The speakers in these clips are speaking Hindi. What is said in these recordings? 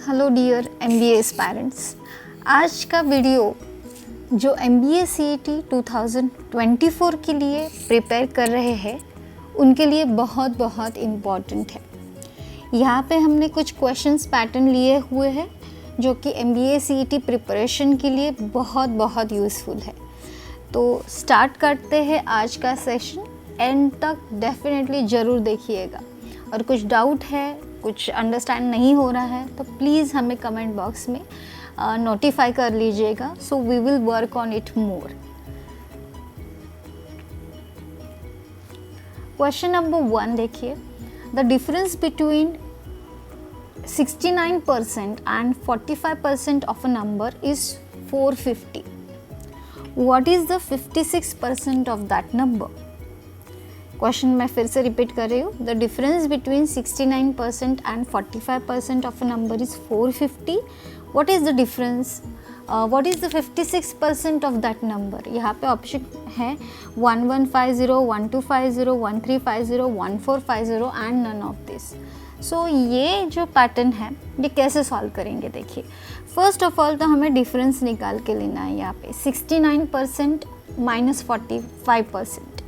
Hello dear MBA aspirants. आज का वीडियो जो MBA CET 2024 के लिए प्रिपेयर कर रहे हैं उनके लिए बहुत बहुत इम्पॉर्टेंट है। यहाँ पे हमने कुछ क्वेश्चंस पैटर्न लिए हुए हैं जो कि MBA CET प्रिपरेशन के लिए बहुत बहुत यूज़फुल है। तो स्टार्ट करते हैं आज का सेशन। एंड तक डेफिनेटली ज़रूर देखिएगा और कुछ डाउट है, कुछ अंडरस्टैंड नहीं हो रहा है तो प्लीज़ हमें कमेंट बॉक्स में नोटिफाई कर लीजिएगा, so we will work on it more. Question number 1 देखिए, the difference between 69% and 45% of a number is 450. What is the 56% of that number? Question मैं फिर से रिपीट कर रही हूँ। The difference between 69% and 45% of a number is 450. What is the difference? What is the 56% of that number? यहाँ पे ऑप्शन है 1150, 1250, 1350, 1450 एंड नन ऑफ दिस। सो ये जो पैटर्न है ये कैसे सॉल्व करेंगे देखिए। फर्स्ट ऑफ ऑल तो हमें डिफरेंस निकाल के लेना है। यहाँ पे 69% माइनस 45%,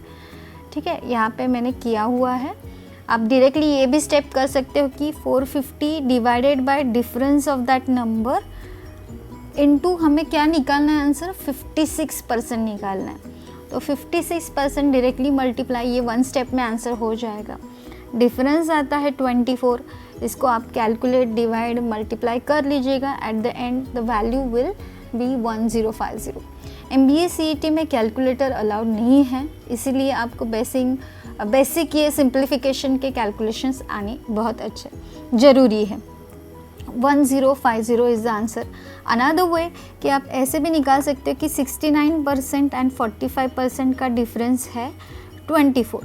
ठीक है, यहाँ पे मैंने किया हुआ है। आप डायरेक्टली ये भी स्टेप कर सकते हो कि 450 divided by difference of that number into हमें क्या निकालना है आंसर, 56% निकालना है। तो 56% डायरेक्टली मल्टीप्लाई, ये वन स्टेप में आंसर हो जाएगा। डिफरेंस आता है 24, इसको आप कैलकुलेट डिवाइड मल्टीप्लाई कर लीजिएगा। Eight the and the value will be 1050। MBA CET में कैलकुलेटर अलाउड नहीं है, इसीलिए आपको बेसिक ये सिंप्लीफिकेशन के कैलकुलेशंस आने बहुत अच्छे ज़रूरी है। 1050 is the answer. Another way कि आप ऐसे भी निकाल सकते हो कि 69% एंड 45% का डिफरेंस है 24।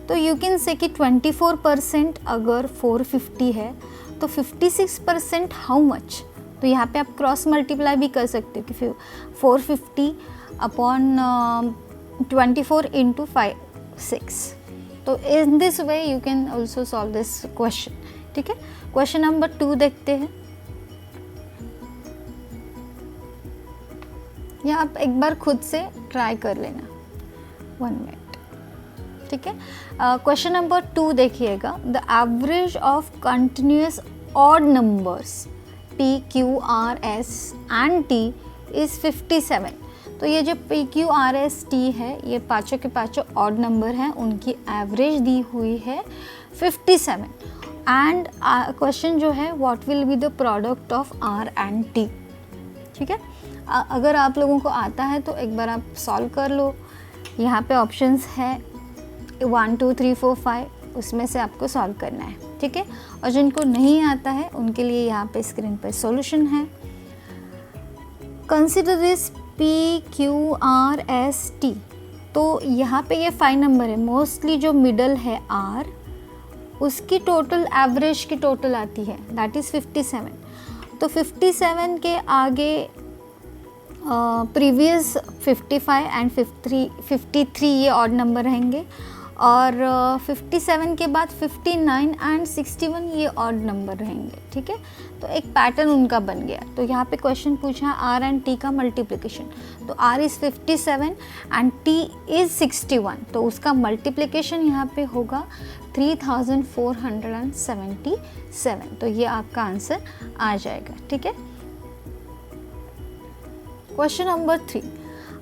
तो यू कैन से कि 24% अगर 450 है तो 56% हाउ मच? तो यहाँ पे आप क्रॉस मल्टीप्लाई भी कर सकते हो कि 450 अपॉन 24 इंटू 6। तो इन this way you can also solve this question, ठीक है। क्वेश्चन नंबर 2 देखते हैं। या आप एक बार खुद से ट्राई कर लेना 1 मिनट, ठीक है। क्वेश्चन नंबर 2 देखिएगा। The average of continuous odd numbers P, Q, R, S and T is 57। तो ये जो P, Q, R, S, T है ये पाँचों के पाँचों ऑड नंबर हैं, उनकी एवरेज दी हुई है 57। एंड क्वेश्चन जो है what will be the product of R and T, ठीक है। अगर आप लोगों को आता है तो एक बार आप सॉल्व कर लो। यहाँ पे ऑप्शंस है 1 2 3 4 5, उसमें से आपको सॉल्व करना है, ठीक है। और जिनको नहीं आता है उनके लिए यहाँ पे स्क्रीन पर सॉल्यूशन है। Consider this P, Q, R, S, T। तो यहाँ पे ये 5 नंबर है, मोस्टली जो मिडल है R उसकी टोटल एवरेज की टोटल आती है, दैट इज़ 57। तो 57 के आगे प्रीवियस 55 एंड 53 ये ऑड नंबर रहेंगे, और 57 के बाद 59 एंड 61 ये ऑड नंबर रहेंगे, ठीक है। तो एक पैटर्न उनका बन गया। तो यहाँ पे क्वेश्चन पूछा R एंड T का मल्टीप्लिकेशन। तो R is 57 and T is 61, तो उसका मल्टीप्लिकेशन यहाँ पे होगा 3477। तो ये आपका आंसर आ जाएगा, ठीक है। Question number 3।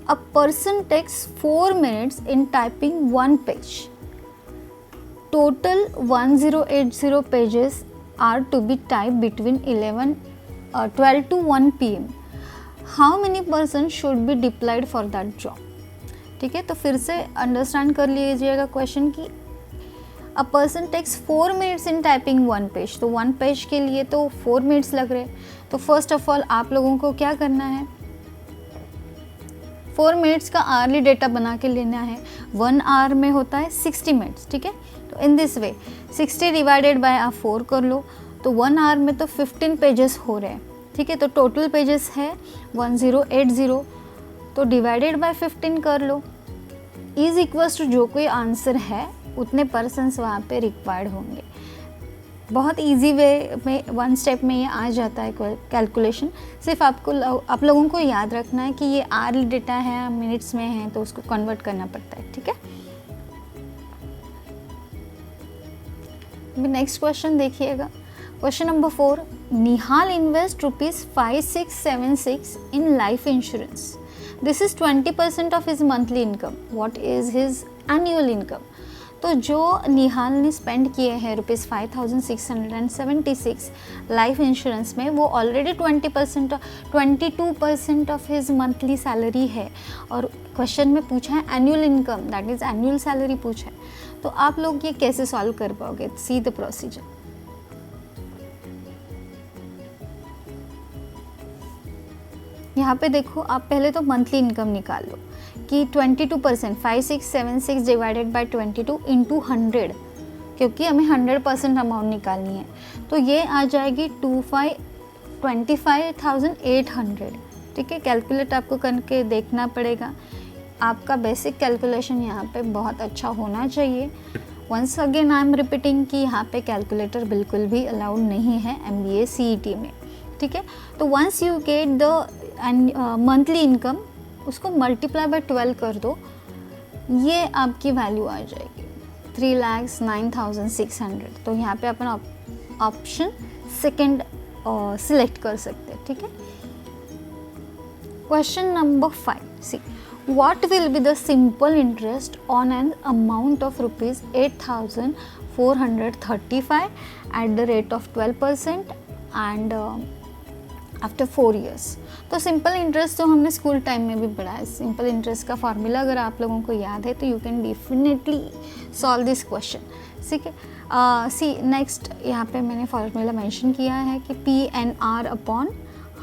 A person takes 4 minutes in typing 1 page. Total 1080 pages are to be typed between 12 to 1 PM. How many persons should be deployed for that job? ठीक है, तो फिर से अंडरस्टैंड कर लीजिएगा क्वेश्चन की। A person takes 4 minutes in typing 1 page। तो 1 page के लिए तो 4 minutes लग रहे। तो फर्स्ट ऑफ ऑल आप लोगों को क्या करना है, 4 मिनट्स का आर्ली डेटा बना के लेना है। 1 आवर में होता है 60 मिनट्स, ठीक है। तो इन दिस वे 60 डिवाइडेड बाय आप 4 कर लो, तो 1 आवर में तो 15 पेजेस हो रहे हैं, ठीक है। तो टोटल पेजेस है 1080, तो डिवाइडेड बाय 15 कर लो, इज इक्वल्स टू जो कोई आंसर है उतने पर्सन्स वहाँ पे रिक्वायर्ड होंगे। बहुत इजी वे में वन स्टेप में ये आ जाता है कैलकुलेशन। सिर्फ आप लोगों को याद रखना है कि ये आर डेटा है, मिनट्स में है, तो उसको कन्वर्ट करना पड़ता है, ठीक है। नेक्स्ट क्वेश्चन देखिएगा, question number 4, Nihal invest ₹5676 in life insurance. This is 20% of his monthly income. What is his annual income? तो जो निहाल ने स्पेंड किए हैं ₹5676 लाइफ इंश्योरेंस में, वो already 22% of his monthly salary है। और क्वेश्चन में पूछा है annual income, that is annual salary पूछा है। तो आप लोग ये कैसे सॉल्व कर पाओगे? See the procedure. यहाँ पे देखो, आप पहले तो मंथली इनकम निकाल लो कि 22%, 5676 डिवाइडेड बाय 22 इंटू 100, क्योंकि हमें 100% अमाउंट निकालनी है। तो ये आ जाएगी 25,800, ठीक है। कैलकुलेट आपको करके देखना पड़ेगा। आपका बेसिक कैलकुलेशन यहाँ पे बहुत अच्छा होना चाहिए। Once again I am repeating कि यहाँ पे कैलकुलेटर बिल्कुल भी अलाउड नहीं है MBA CET में, ठीक है। तो once you get the monthly income, उसको मल्टीप्लाई बाय 12 कर दो, ये आपकी वैल्यू आ जाएगी 3,09,600। तो यहाँ पे अपन ऑप्शन सेकंड सिलेक्ट कर सकते हैं, ठीक है। Question number 5, see what will be the simple interest on an amount of ₹8,435 at the rate of 12% and after 4 years। तो सिंपल इंटरेस्ट तो हमने स्कूल टाइम में भी पढ़ा है। सिंपल इंटरेस्ट का फॉर्मूला अगर आप लोगों को याद है तो you can definitely solve this question, ठीक है। सी नेक्स्ट, यहाँ पे मैंने फॉर्मूला मेंशन किया है कि PNR अपॉन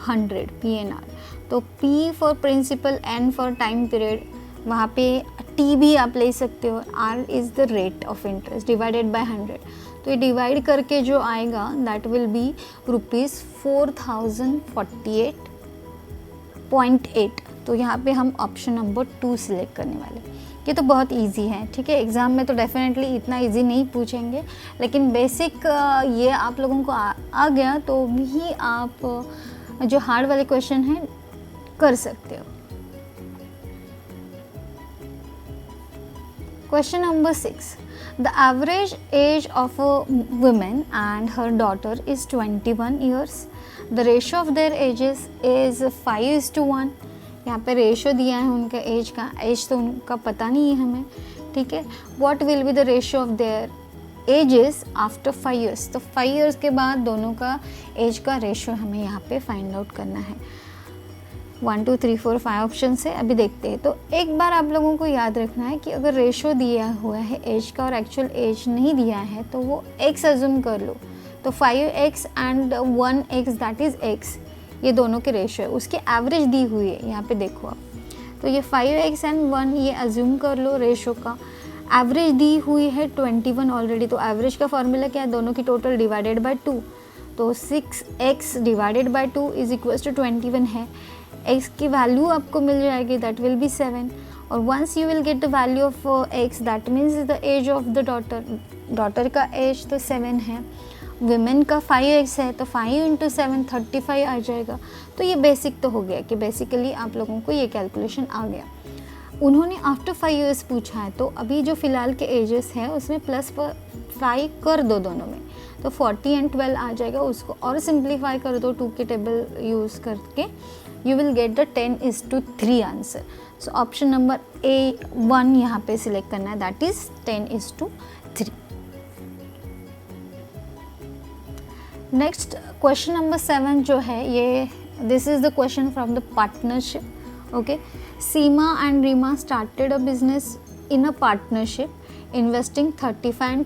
100, PNR। तो P for principal, N for time period, वहाँ पे T भी आप ले सकते हो, R is the rate of interest divided by 100। तो ये डिवाइड करके जो आएगा दैट विल बी ₹4048.8। तो यहाँ पे हम ऑप्शन नंबर 2 सिलेक्ट करने वाले। ये तो बहुत इजी है, ठीक है। एग्ज़ाम में तो डेफिनेटली इतना इजी नहीं पूछेंगे, लेकिन बेसिक ये आप लोगों को आ गया तो भी आप जो हार्ड वाले क्वेश्चन हैं कर सकते हो। Question number 6. The average age of a woman and her daughter is 21 years. The ratio of their ages is 5:1. यहाँ पे रेशो दिया है उनका एज का, एज तो उनका पता नहीं है हमें, ठीक है। What will be the ratio of their ages after 5 years? तो 5 years के बाद दोनों का एज का रेशो हमें यहाँ पे फाइंड आउट करना है। 1 2 3 4 5 ऑप्शन से अभी देखते हैं। तो एक बार आप लोगों को याद रखना है कि अगर रेशो दिया हुआ है एज का और एक्चुअल एज नहीं दिया है तो वो x अज्यूम कर लो। तो 5x and 1x that is x, ये दोनों के रेशो है, उसकी एवरेज दी हुई है यहाँ पे देखो आप। तो ये 5x एंड 1 ये अज्यूम कर लो रेशो का। एवरेज दी हुई है 21 ऑलरेडी, तो एवरेज का फॉर्मूला क्या है? दोनों की टोटल डिवाइडेड बाय 2। तो 6x divided by 2 is equals to 21 है। x की वैल्यू आपको मिल जाएगी, दैट विल बी 7। और once you will get the value of x, that means the age of the daughter का एज तो 7 है, विमेन का 5x है, तो 5 इंटू 7 35 आ जाएगा। तो ये बेसिक तो हो गया कि बेसिकली आप लोगों को ये कैलकुलेशन आ गया। उन्होंने आफ्टर 5 years पूछा है, तो अभी जो फ़िलहाल के एजेस है उसमें +5 कर दो दोनों में, तो 40 एंड 12 आ जाएगा। उसको और सिंप्लीफाई कर दो 2 के टेबल यूज़ करके, you will get the 10:3 answer. So option number A1 यहाँ पे सिलेक्ट करना है, that is 10:3। Next question number 7 जो है ये, this is the question from the partnership. Okay, Seema and Rima started a business in a partnership, investing 35,000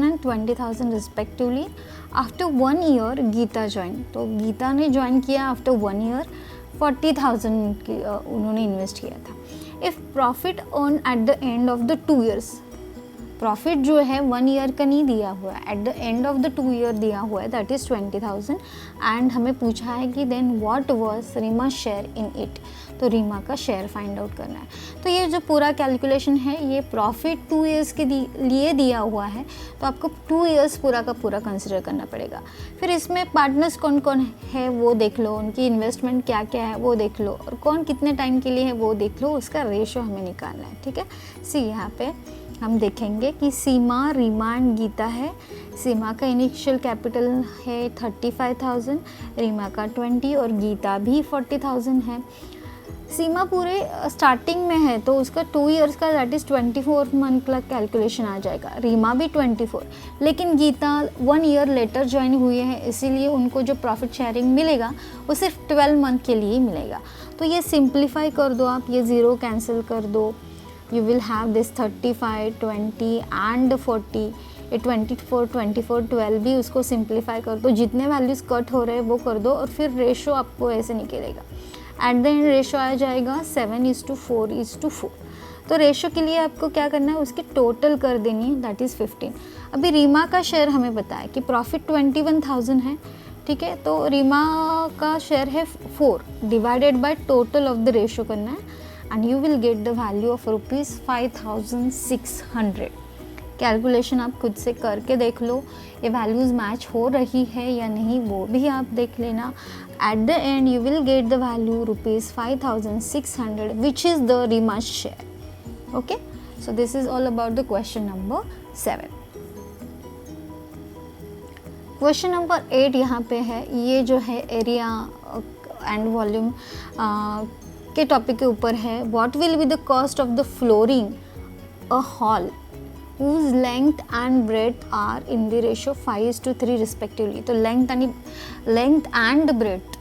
and 20,000 respectively. After 1 year, Geeta joined. तो गीता ने ज्वाइन किया आफ्टर 1 year, 40,000 की उन्होंने इन्वेस्ट किया था। If profit earned at the end of the 2 years, profit जो है 1 ईयर का नहीं दिया हुआ है, eight the end of the 2 year दिया हुआ है, दैट इज़ 20,000 एंड हमें पूछा है कि then what was Reema share in it, तो रीमा का शेयर फाइंड आउट करना है। तो ये जो पूरा कैलकुलेशन है ये प्रॉफिट 2 ईयर्स के लिए दिया हुआ है, तो आपको 2 ईयर्स पूरा का पूरा कंसिडर करना पड़ेगा। फिर इसमें पार्टनर्स कौन कौन है वो देख लो, उनकी इन्वेस्टमेंट क्या क्या है वो देख लो, और कौन कितने टाइम के लिए है वो देख लो, उसका रेशो हमें निकालना है। ठीक है, सी यहाँ पे हम देखेंगे कि सीमा, रीमा एंड गीता है। सीमा का इनिशियल कैपिटल है 35,000, रीमा का 20 और गीता भी 40,000 है। सीमा पूरे स्टार्टिंग में है तो उसका 2 ईयर्स का दैट इज़ 24 मंथ का कैलकुलेशन आ जाएगा। रीमा भी 24, लेकिन गीता 1 ईयर लेटर ज्वाइन हुई है, इसीलिए उनको जो प्रॉफिट शेयरिंग मिलेगा वो सिर्फ 12 मंथ के लिए ही मिलेगा। तो ये सिंप्लीफाई कर दो आप, ये 0 कैंसिल कर दो, you will have this 35, 20 and 40, ये 24, 24, 12 भी उसको सिंप्लीफाई कर दो, जितने वैल्यूज़ कट हो रहे हैं वो कर दो, और फिर रेशो आपको ऐसे निकलेगा। एट द एंड रेशो आ जाएगा 7:4:4। तो रेशो के लिए आपको क्या करना है, उसकी टोटल कर देनी है, दैट इज़ 15। अभी रीमा का शेयर हमें पता है कि प्रॉफिट 21,000 है। ठीक है, तो रीमा का शेयर है 4 divided by total of the ratio करना है, and you will get the value of ₹5,600। Calculation आप खुद से करके देख लो, ये वैल्यूज़ मैच हो रही है या नहीं वो भी आप देख लेना। At the end you will get the value ₹5,600 which is the Reema's share. Okay, so this is all about the question number 7। Question number 8 यहाँ पे है, ये जो है एरिया एंड वॉल्यूम के टॉपिक के ऊपर है। What will be the cost of the flooring a hall whose length and breadth are in the ratio 5:3 respectively। तो लेंथ एंड ब्रेथ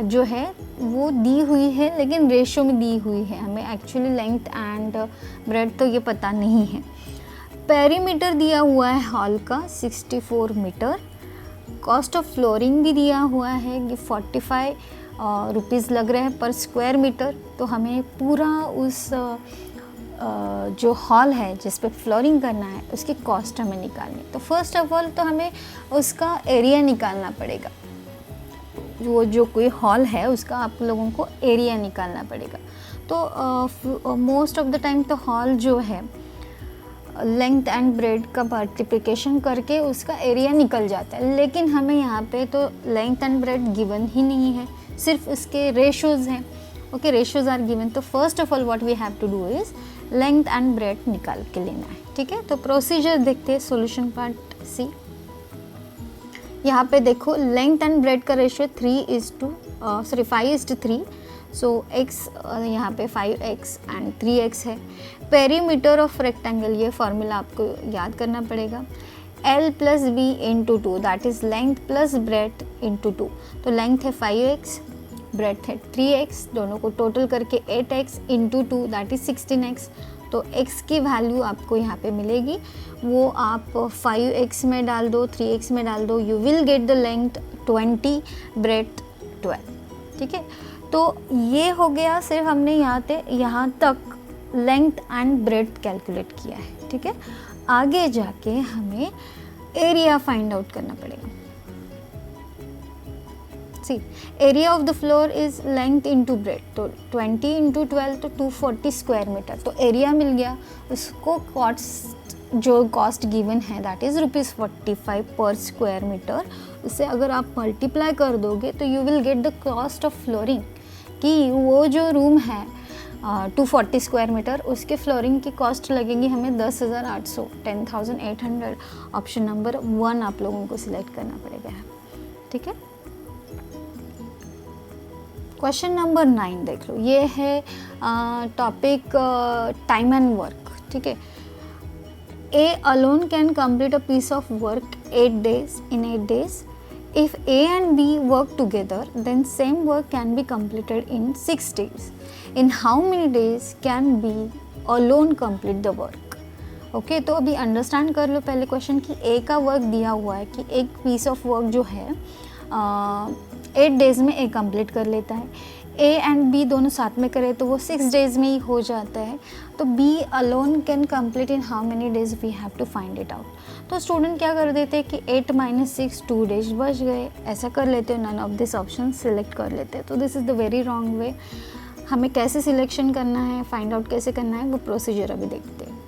जो है वो दी हुई है, लेकिन रेशो में दी हुई है, हमें एक्चुअली लेंथ एंड ब्रेथ तो ये पता नहीं है। पेरीमीटर दिया हुआ है हॉल का 64 मीटर। कॉस्ट ऑफ फ्लोरिंग भी दिया हुआ है कि 45 रुपीज़ लग रहे हैं पर स्क्वायर मीटर। तो हमें पूरा उस जो हॉल है जिस पे फ्लोरिंग करना है उसकी कॉस्ट हमें निकालनी। तो फर्स्ट ऑफ ऑल तो हमें उसका एरिया निकालना पड़ेगा, वो जो कोई हॉल है उसका आप लोगों को एरिया निकालना पड़ेगा। तो मोस्ट ऑफ द टाइम तो हॉल जो है लेंथ एंड ब्रेड का मल्टीप्लिकेशन करके उसका एरिया निकल जाता है, लेकिन हमें यहाँ पे तो लेंथ एंड ब्रेड गिवन ही नहीं है, सिर्फ इसके रेशोज़ हैं। ओके, रेशोज़ आर गिवन। तो first of all what we have to do is length and breadth निकाल के लेना है। ठीक है, तो प्रोसीजर देखते हैं। सॉल्यूशन पार्ट सी, यहाँ पे देखो लेंथ एंड ब्रेड का रेशियो 5:3। सो x यहाँ पे 5x एंड 3x है। पेरीमीटर ऑफ रेक्टेंगल, ये फॉर्मूला आपको याद करना पड़ेगा, L + B × 2, that is length plus bread × 2। तो लेंथ है 5x, ब्रेथ है 3x, दोनों को टोटल करके 8x × 2 दैट इज़ 16x। तो x की वैल्यू आपको यहाँ पे मिलेगी, वो आप 5x में डाल दो, 3x में डाल दो, you will get the length 20, breadth 12। ठीक है, तो ये हो गया, सिर्फ हमने यहाँ तक लेंथ एंड ब्रेथ कैलकुलेट किया है। ठीक है, आगे जाके हमें एरिया फाइंड आउट करना पड़ेगा। Area of the floor is length into breadth, तो 20 × 12 तो 240 स्क्वायर मीटर। तो एरिया मिल गया, उसको कॉस्ट गिवन है दैट इज़ ₹45 पर स्क्वायर मीटर। उससे अगर आप मल्टीप्लाई कर दोगे तो you will get the cost of flooring, कि वो जो रूम है 240 स्क्वायर मीटर, उसके फ्लोरिंग की कॉस्ट लगेगी हमें 10,800, 10,800। ऑप्शन नंबर 1 आप लोगों को सिलेक्ट करना पड़ेगा। ठीक है, क्वेश्चन नंबर 9 देख लो, ये है टॉपिक टाइम एंड वर्क। ठीक है, A alone can complete a piece of work 8 days in 8 days. If A and B work together, then same work can be completed in 6 days. In how many days can B alone complete the work? Okay, तो अभी अंडरस्टैंड कर लो पहले क्वेश्चन कि A का वर्क दिया हुआ है कि एक पीस ऑफ वर्क जो है 8 डेज़ में A कंप्लीट कर लेता है। ए एंड बी दोनों साथ में करें तो वो 6 डेज़ में ही हो जाता है। तो B alone can complete in how many days, we have to find it out. तो स्टूडेंट क्या कर देते हैं कि 8 - 6 2 डेज बच गए, ऐसा कर लेते हो, none of this option select कर लेते हैं। तो this is the very wrong way. हमें कैसे सिलेक्शन करना है, फाइंड आउट कैसे करना है, वो प्रोसीजर अभी देखते हैं।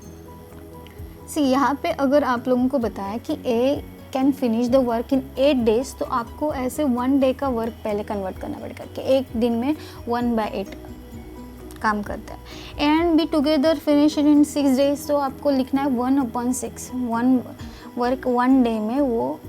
सी यहाँ पे अगर आप लोगों को बताया कि A can finish the work in 8 days, तो आपको ऐसे 1 डे का वर्क पहले कन्वर्ट करना पड़ेगा कि एक दिन में 1/8 काम करता है। And be together finish in 6 days, तो आपको लिखना है 1/6, वन वर्क 1 डे में वो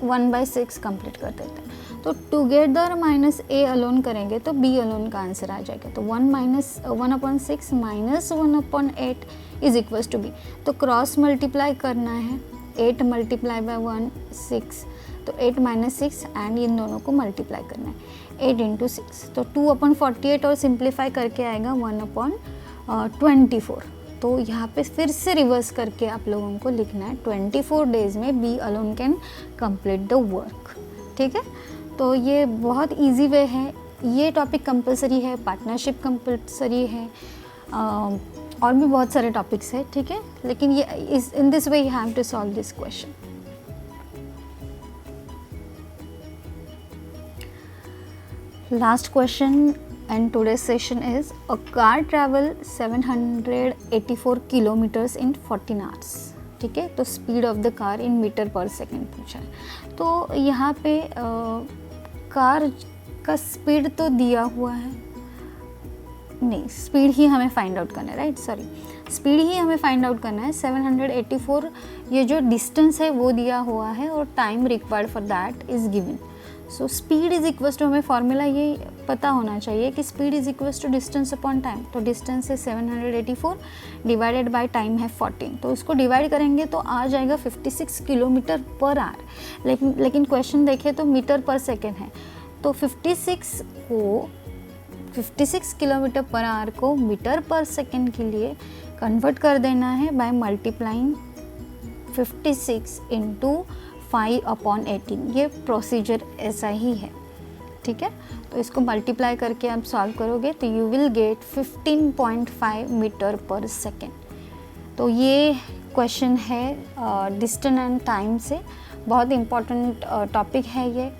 1/6 कंप्लीट कर देते हैं। तो टुगेदर माइनस ए अलोन करेंगे तो बी अलोन का आंसर आ जाएगा। तो 1/6 minus 1/8 is equals to B. तो क्रॉस मल्टीप्लाई करना है, 8 × 1 6, तो 8 - 6 एंड इन दोनों को मल्टीप्लाई करना है 8 × 6, तो 2/48 और सिंप्लीफाई करके आएगा 1/24। तो यहाँ पे फिर से रिवर्स करके आप लोगों को लिखना है 24 डेज़ में B alone can complete the work. ठीक है, तो ये बहुत इजी वे है। ये टॉपिक कंपलसरी है, पार्टनरशिप कंपलसरी है, और भी बहुत सारे टॉपिक्स है। ठीक है, लेकिन ये इस in this way you have to solve this question. Last question and today's session is a car travel 784 kilometers in 14 hours। ठीक है, तो speed of the car in meter per second पूछा है। तो यहाँ पे कार का स्पीड तो दिया हुआ है, नहीं स्पीड ही हमें फाइंड आउट करना है, राइट, सॉरी स्पीड ही हमें फाइंड आउट करना है। 784 ये जो डिस्टेंस है वो दिया हुआ है और time required for that is given. So speed is equals to, हमें फॉर्मूला ये पता होना चाहिए कि speed is equals to distance upon time. तो डिस्टेंस है 784 डिवाइडेड बाय टाइम है 14, तो उसको डिवाइड करेंगे तो आ जाएगा 56 किलोमीटर पर आवर। लेकिन क्वेश्चन देखें तो मीटर पर सेकेंड है, तो 56 किलोमीटर पर आवर को मीटर पर सेकेंड के लिए कन्वर्ट कर देना है बाय मल्टीप्लाइंग 56 × 5/18। ये प्रोसीजर ऐसा ही है। ठीक है, तो इसको मल्टीप्लाई करके आप सॉल्व करोगे तो you will gate 15.5 metre per second. तो ये क्वेश्चन है डिस्टेंस एंड टाइम से, बहुत इम्पॉर्टेंट टॉपिक है ये।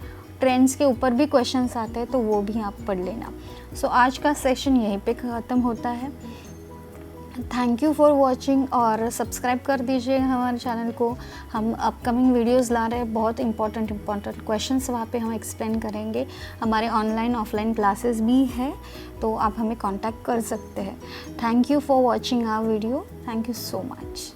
ट्रेंड्स के ऊपर भी क्वेश्चंस आते हैं तो वो भी आप पढ़ लेना। सो आज का सेशन यहीं पे ख़त्म होता है। थैंक यू फॉर वॉचिंग और सब्सक्राइब कर दीजिए हमारे चैनल को। हम अपकमिंग वीडियोस ला रहे हैं, बहुत इंपॉर्टेंट क्वेश्चंस वहाँ पे हम एक्सप्लेन करेंगे। हमारे ऑनलाइन ऑफलाइन क्लासेस भी है, तो आप हमें कांटेक्ट कर सकते हैं। Thank you for watching our video. Thank you so much.